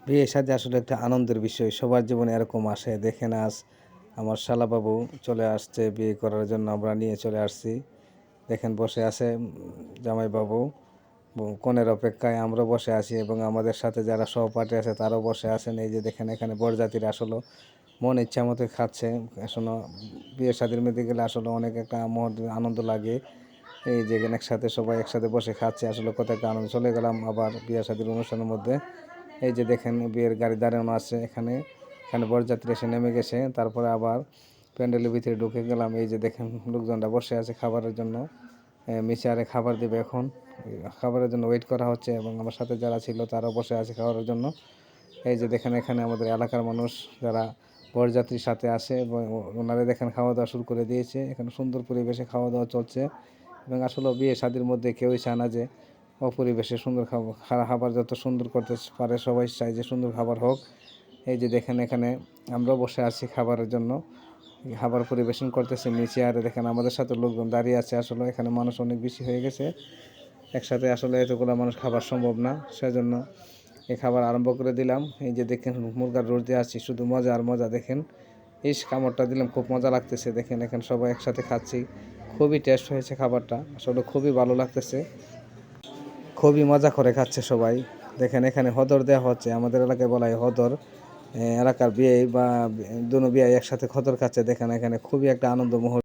বিয়ে শাদী আসলে একটা আনন্দের বিষয়, সবার জীবনে এরকম আসে। দেখেন আজ আমার শালাবাবু চলে আসছে বিয়ে করার জন্য, আমরা নিয়ে চলে আসছি। দেখেন বসে আছে জামাইবাবু কনের অপেক্ষায়, আমরা বসে আছি এবং আমাদের সাথে যারা সহপাঠী আছে তারাও বসে আছেন। এই যে দেখেন এখানে বরযাত্রীরা আসলে মন ইচ্ছা মতো খাচ্ছে। আসলে বিয়ে শাদীর মধ্যে গেলে আসলে অনেক একটা আনন্দ লাগে। এই যে এখানে একসাথে সবাই একসাথে বসে খাচ্ছে, আসলে কত একটা আনন্দ। চলে গেলাম আবার বিয়ে শাদীর অনুষ্ঠানের মধ্যে। এই যে দেখেন বিয়ের গাড়ি দাঁড়ানো আছে এখানে, এখানে বরযাত্রী এসে নেমে গেছে। তারপরে আবার প্যান্ডেলের ভিতরে ঢুকে গেলাম। এই যে দেখেন লোকজনরা বসে আছে খাবারের জন্য, মিচারে খাবার দেবে এখন। খাবারের জন্য ওয়েট করা হচ্ছে এবং আমার সাথে যারা ছিল তারাও বসে আছে খাবারের জন্য। এই যে দেখেন এখানে আমাদের এলাকার মানুষ যারা বরযাত্রীর সাথে আসে এবং ওনারা দেখেন খাওয়া দাওয়া শুরু করে দিয়েছে। এখানে সুন্দর পরিবেশে খাওয়া দাওয়া চলছে এবং আসলে বিয়ে শাদীর মধ্যে কেউই চায় না যে অপরিবেশে সুন্দর খাবার যত সুন্দর করতে পারে সবাই চায় যে সুন্দর খাবার হোক। এই যে দেখেন এখানে আমরাও বসে আছি খাবারের জন্য, খাবার পরিবেশন করতেছে নিচে। আর দেখেন আমাদের সাথে লোকজন দাঁড়িয়ে আছে। আসলে এখানে মানুষ অনেক বেশি হয়ে গেছে, একসাথে আসলে এতগুলো মানুষ খাবার সম্ভব না, সেজন্য এই খাবার আরম্ভ করে দিলাম। এই যে দেখেন মুরগার রোজ দিয়ে আসছি, শুধু মজা আর মজা। দেখেন কামড়টা দিলাম, খুব মজা লাগতেছে। দেখেন এখানে সবাই একসাথে খাচ্ছি, খুবই টেস্ট হয়েছে খাবারটা, আসলে খুবই ভালো লাগতেছে, খুবই মজা করে খাচ্ছে সবাই। দেখেন এখানে হদর দেওয়া হচ্ছে, আমাদের এলাকায় বলা হয় হদর। এলাকার বিয়ে বা দুনো বিয়ে একসাথে খদর খাচ্ছে। দেখেন এখানে খুবই একটা আনন্দ মুহূর্ত।